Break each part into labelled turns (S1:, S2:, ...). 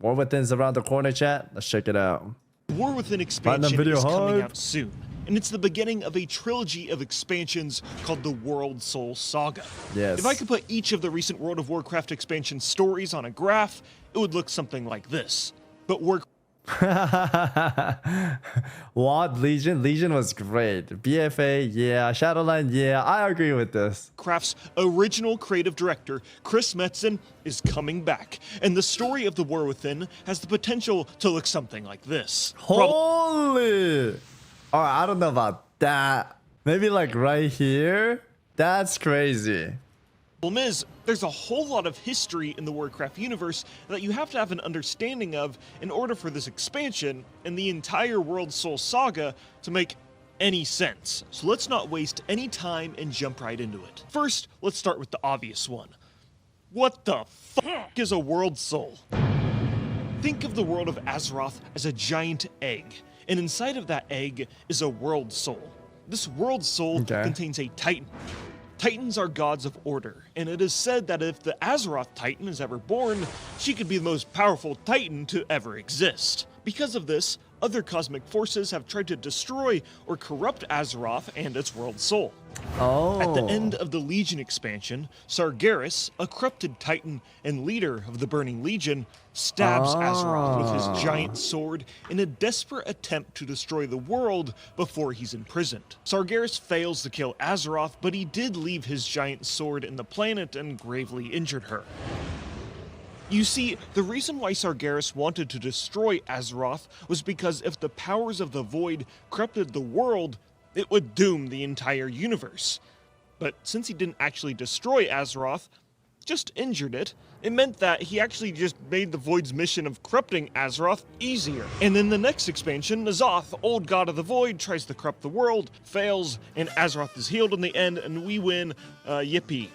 S1: War Within's around the corner, chat. Let's check it out.
S2: War Within expansion
S1: video
S2: is coming
S1: hype.
S2: out soon, and it's the beginning of a trilogy of expansions called the World Soul Saga.
S1: Yes.
S2: If I could put each of the recent World of Warcraft expansion stories on a graph, it would look something like this. But
S1: What? Legion was great. BFA, yeah. Shadowline, yeah. I agree with this.
S2: Warcraft's original creative director, Chris Metzen, is coming back, and the story of the War Within has the potential to look something like this.
S1: Holy! Alright, I don't know about that. Maybe like right here? That's crazy.
S2: Problem is, there's a whole lot of history in the Warcraft universe that you have to have an understanding of in order for this expansion and the entire World Soul Saga to make any sense. So let's not waste any time and jump right into it. First, let's start with the obvious one. What the fuck is a World Soul? Think of the world of Azeroth as a giant egg, and inside of that egg is a World Soul. This World Soul contains a Titan. Titans are gods of order, and it is said that if the Azeroth Titan is ever born, she could be the most powerful Titan to ever exist. Because of this, other cosmic forces have tried to destroy or corrupt Azeroth and its World Soul.
S1: Oh.
S2: At the end of the Legion expansion, Sargeras, a corrupted Titan and leader of the Burning Legion, stabs Azeroth with his giant sword in a desperate attempt to destroy the world before he's imprisoned. Sargeras fails to kill Azeroth, but he did leave his giant sword in the planet and gravely injured her. You see, the reason why Sargeras wanted to destroy Azeroth was because if the powers of the Void corrupted the world, it would doom the entire universe. But since he didn't actually destroy Azeroth, just injured it, it meant that he actually just made the Void's mission of corrupting Azeroth easier. And in the next expansion, N'Zoth, old god of the Void, tries to corrupt the world, fails, and Azeroth is healed in the end, and we win, yippee.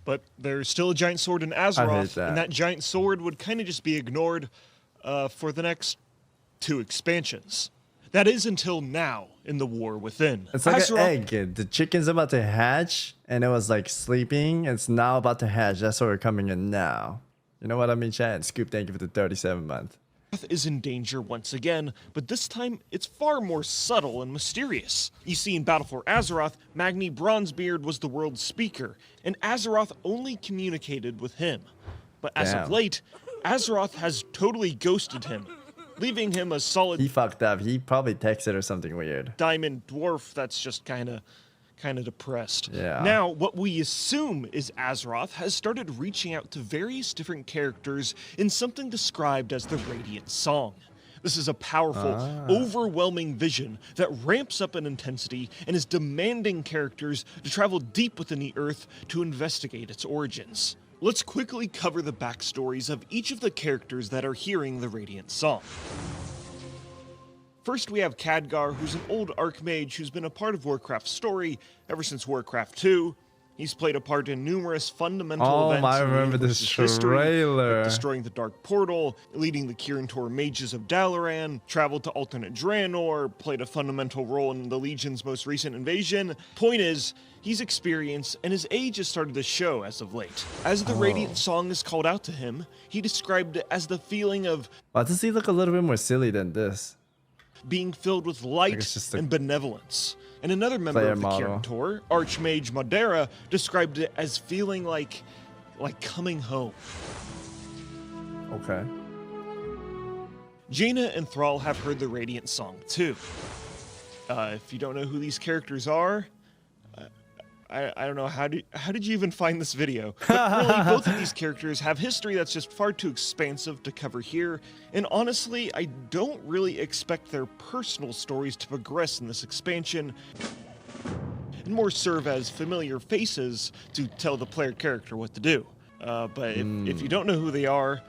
S2: But there's still a giant sword in Azeroth, and that giant sword would kind of just be ignored for the next 2 expansions. That is until now in the War Within.
S1: It's like an egg. The chicken's about to hatch, and it was like sleeping. It's now about to hatch. That's where we're coming in now. You know what I mean, chat? And Scoop, thank you for the 37 month.
S2: Is in danger once again, but this time it's far more subtle and mysterious. You see, in Battle for Azeroth, Magni Bronzebeard was the world's speaker, and Azeroth only communicated with him. But as of late, Azeroth has totally ghosted him, leaving him a solid...
S1: He fucked up. He probably texted or something weird.
S2: ...diamond dwarf that's just kind of depressed.
S1: Yeah.
S2: Now, what we assume is Azeroth has started reaching out to various different characters in something described as the Radiant Song. This is a powerful, overwhelming vision that ramps up in intensity and is demanding characters to travel deep within the earth to investigate its origins. Let's quickly cover the backstories of each of the characters that are hearing the Radiant Song. First, we have Khadgar, who's an old archmage who's been a part of Warcraft's story ever since Warcraft 2. He's played a part in numerous fundamental events.
S1: I remember this trailer.
S2: Like destroying the Dark Portal, leading the Kirin Tor Mages of Dalaran, traveled to alternate Draenor, played a fundamental role in the Legion's most recent invasion. Point is, he's experienced, and his age has started to show as of late. As the Radiant Song is called out to him, he described it as the feeling of...
S1: Why does he look a little bit more silly than this?
S2: Being filled with light and benevolence. And another member of the Kirin Tor, Archmage Madera, described it as feeling like coming home.
S1: Okay.
S2: Jaina and Thrall have heard the Radiant Song too. If you don't know who these characters are, I don't know, how did you even find this video? But really, both of these characters have history that's just far too expansive to cover here, and honestly, I don't really expect their personal stories to progress in this expansion, and more serve as familiar faces to tell the player character what to do. But if you don't know who they are,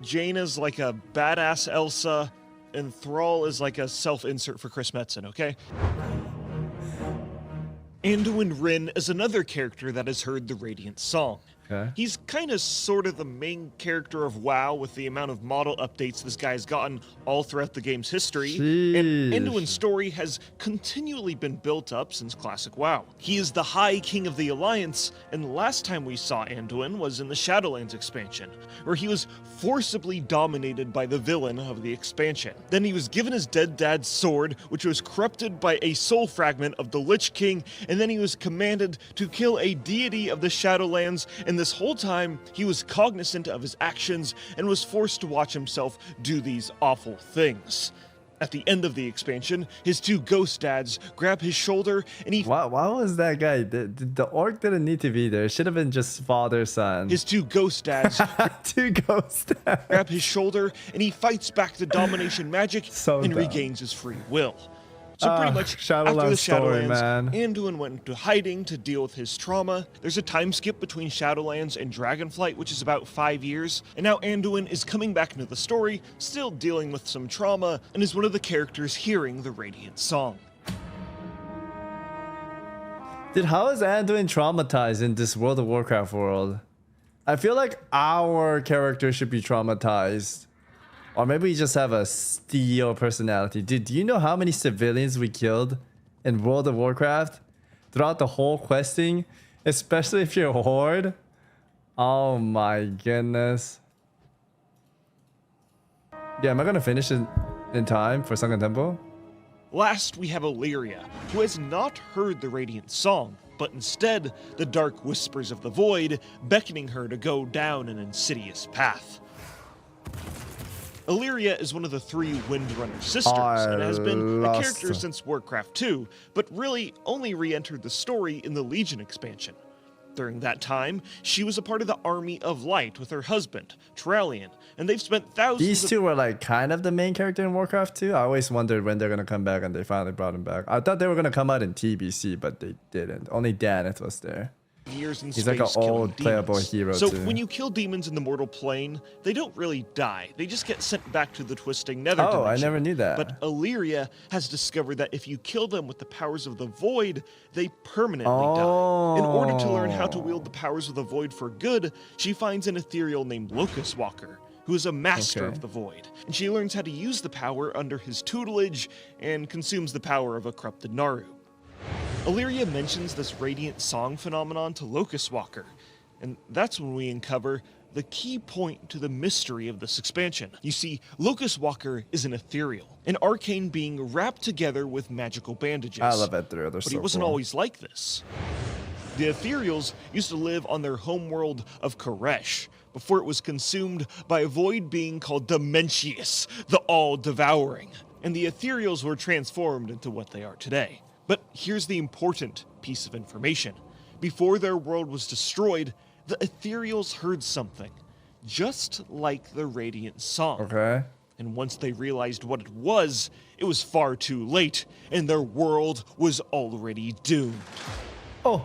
S2: Jaina's like a badass Elsa, and Thrall is like a self-insert for Chris Metzen, okay? Anduin Wrynn is another character that has heard the Radiant Song.
S1: Okay.
S2: He's kind of sort of the main character of WoW with the amount of model updates this guy's gotten all throughout the game's history. And Anduin's story has continually been built up since classic WoW. He is the High King of the Alliance, and the last time we saw Anduin was in the Shadowlands expansion, where he was forcibly dominated by the villain of the expansion. Then he was given his dead dad's sword, which was corrupted by a soul fragment of the Lich King, and then he was commanded to kill a deity of the Shadowlands, and this whole time he was cognizant of his actions and was forced to watch himself do these awful things. At the end of the expansion, his two ghost dads grab his shoulder and he...
S1: Why was that guy? The orc didn't need to be there. It should have been just father, son.
S2: His two ghost dads
S1: Two ghost dads.
S2: grab his shoulder and he fights back the domination magic
S1: So
S2: and
S1: dumb.
S2: regains his free will. So pretty much,
S1: Shadowlands
S2: after the
S1: story,
S2: Shadowlands,
S1: man.
S2: Anduin went into hiding to deal with his trauma. There's a time skip between Shadowlands and Dragonflight, which is about 5 years. And now Anduin is coming back into the story, still dealing with some trauma, and is one of the characters hearing the Radiant Song.
S1: Dude, how is Anduin traumatized in this World of Warcraft world? I feel like our character should be traumatized. Or maybe we just have a steel personality. Dude, do you know how many civilians we killed in World of Warcraft throughout the whole questing? Especially if you're a horde. Oh my goodness. Yeah, am I gonna finish it in time for Sunken Temple?
S2: Last, we have Alleria, who has not heard the Radiant Song, but instead the dark whispers of the Void, beckoning her to go down an insidious path. Alleria is one of the 3 Windrunner sisters and has been a character since Warcraft 2, but really only re-entered the story in the Legion expansion. During that time, she was a part of the Army of Light with her husband, Terralion, and they've spent thousands
S1: These
S2: of...
S1: two were like kind of the main character in Warcraft 2. I always wondered when they're gonna come back, and they finally brought him back. I thought they were gonna come out in TBC, but they didn't. Only Daneth was there.
S2: years in
S1: He's
S2: space
S1: like an old
S2: killing
S1: playable
S2: demons.
S1: hero,
S2: So
S1: too.
S2: when you kill demons in the mortal plane, they don't really die. They just get sent back to the twisting nether
S1: Oh, I
S2: dimension.
S1: never knew that.
S2: But Alleria has discovered that if you kill them with the powers of the void, they permanently die. In order to learn how to wield the powers of the void for good, she finds an ethereal named Locust Walker, who is a master
S1: Okay.
S2: of the void. And she learns how to use the power under his tutelage and consumes the power of a corrupted Naru. Alleria mentions this radiant song phenomenon to Locust Walker, and that's when we uncover the key point to the mystery of this expansion. You see, Locust Walker is an ethereal, an arcane being wrapped together with magical bandages.
S1: I love Ethereal. They're
S2: But
S1: so
S2: he wasn't
S1: cool.
S2: always like this. The ethereals used to live on their homeworld of Koresh before it was consumed by a void being called Dementius, the all-devouring. And the ethereals were transformed into what they are today. But here's the important piece of information. Before their world was destroyed, the ethereals heard something, just like the radiant song.
S1: Okay.
S2: And once they realized what it was far too late, and their world was already doomed.
S1: Oh.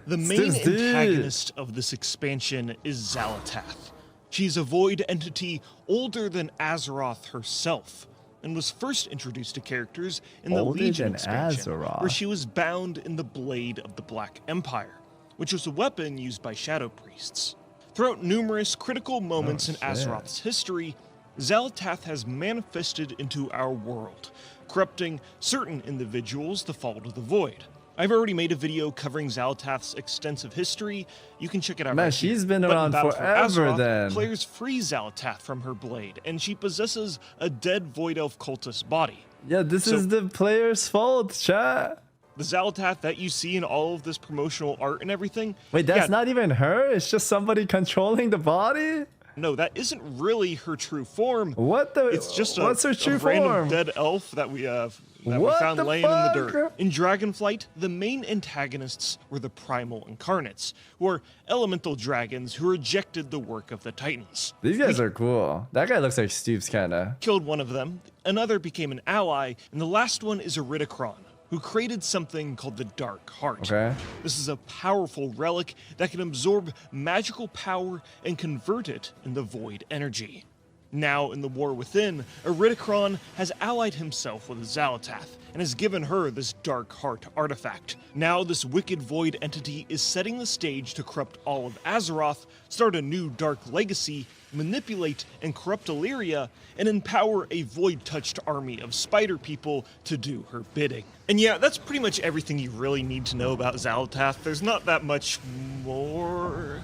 S2: The main
S1: this dude.
S2: antagonist of this expansion is Xal'atath. She's a void entity older than Azeroth herself, and was first introduced to characters in the
S1: Older
S2: Legion
S1: than
S2: expansion,
S1: Azeroth?
S2: where she was bound in the Blade of the Black Empire, which was a weapon used by Shadow Priests. Throughout numerous critical moments in
S1: shit.
S2: Azeroth's history, Xal'atath has manifested into our world, corrupting certain individuals to fall to the void. I've already made a video covering Xal'atath's extensive history. You can check it out
S1: Man,
S2: right here.
S1: she's been
S2: But in
S1: around
S2: Battle for
S1: forever
S2: Azeroth,
S1: then.
S2: Players free Xal'atath from her blade, and she possesses a dead Void Elf cultist body.
S1: Yeah, this
S2: So-
S1: is the player's fault, chat.
S2: The Xal'atath that you see in all of this promotional art and everything...
S1: Wait, that's
S2: yeah,
S1: not even her? It's just somebody controlling the body?
S2: No, that isn't really her true form.
S1: What the?
S2: It's just
S1: what's her true
S2: a random
S1: form?
S2: dead elf that we
S1: What
S2: found
S1: the
S2: laying in the
S1: fuck?
S2: dirt. In Dragonflight, the main antagonists were the Primal Incarnates, who are elemental dragons who rejected the work of the Titans.
S1: These guys are cool. That guy looks like Steve's kinda.
S2: Killed one of them, another became an ally, and the last one is Iridikron, who created something called the Dark Heart.
S1: Okay.
S2: This is a powerful relic that can absorb magical power and convert it into void energy. Now, in the war within, Iridikron has allied himself with Xal'atath and has given her this Dark Heart artifact. Now, this wicked void entity is setting the stage to corrupt all of Azeroth, start a new dark legacy, manipulate and corrupt Alleria, and empower a void-touched army of spider people to do her bidding. And yeah, that's pretty much everything you really need to know about Xal'atath. There's not that much more.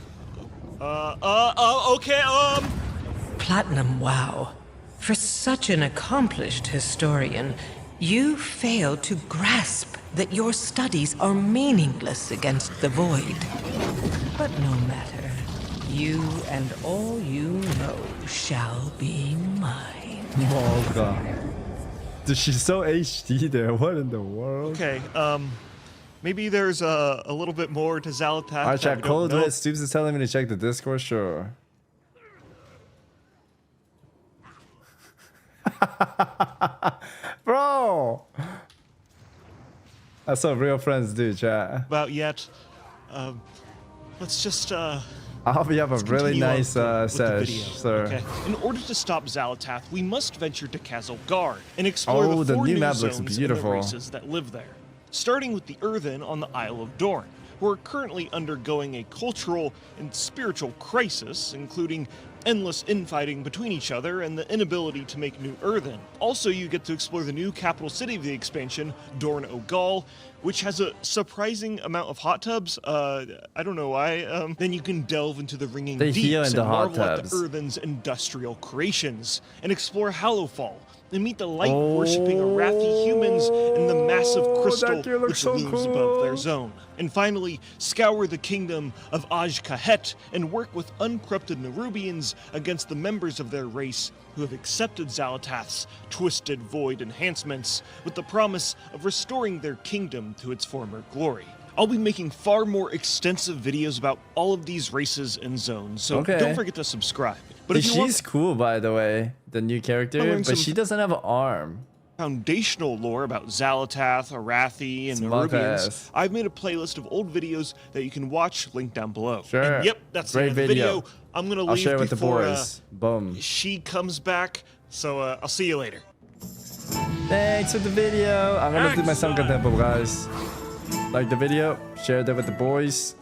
S2: Okay.
S3: Platinum, wow. For such an accomplished historian, you fail to grasp that your studies are meaningless against the void. But no matter. You and all you know shall be mine.
S1: Oh god. Dude, she's so HD there. What in the world?
S2: Okay, maybe there's a little bit more to Xal'atath.
S1: Alright, chat. Cold
S2: know.
S1: Red Stoops is telling me to check the Discord. Sure. Bro! That's what real friends do, chat.
S2: About yet. Let's just
S1: I hope you have a really
S2: continue on
S1: nice
S2: with the
S1: sesh,
S2: video,
S1: sir.
S2: Okay. In order to stop Xal'atath, we must venture to Castle Guard and explore
S1: Oh,
S2: the
S1: the
S2: 4
S1: new
S2: new
S1: map looks
S2: zones
S1: beautiful.
S2: and the races that live there. Starting with the Earthen on the Isle of Dorne, who are currently undergoing a cultural and spiritual crisis, including endless infighting between each other and the inability to make new Earthen. Also, you get to explore the new capital city of the expansion, Dorne O'Gall, which has a surprising amount of hot tubs. I don't know why. Then you can delve into the ringing
S1: They heal
S2: deeps
S1: in the
S2: and
S1: hot
S2: marvel at
S1: tubs.
S2: the Earthen's industrial creations, and explore Hallowfall, and meet the light-worshipping Arathi humans and the massive crystal
S1: that gear looks
S2: which
S1: so
S2: looms
S1: cool.
S2: above their zone. And finally, scour the kingdom of Aj-Kahet and work with uncorrupted Nerubians against the members of their race who have accepted Xal'atath's twisted void enhancements with the promise of restoring their kingdom to its former glory. I'll be making far more extensive videos about all of these races and zones, so
S1: Okay.
S2: don't forget to subscribe. But if you
S1: She's
S2: want
S1: cool, by the way, the new character,
S2: learn
S1: but
S2: some-
S1: she doesn't have an arm.
S2: foundational lore about Xal'atath, Arathi, and
S1: Smug
S2: Nerubians,
S1: ass.
S2: I've made a playlist of old videos that you can watch, linked down below.
S1: Sure.
S2: And yep, that's
S1: Great
S2: the end of the
S1: video.
S2: video. I'm gonna
S1: I'll
S2: leave
S1: share it with the
S2: before
S1: boys. Boom.
S2: she comes back, so I'll see you later.
S1: Thanks for the video. I'm gonna do my song content, guys. Like the video, share that with the boys.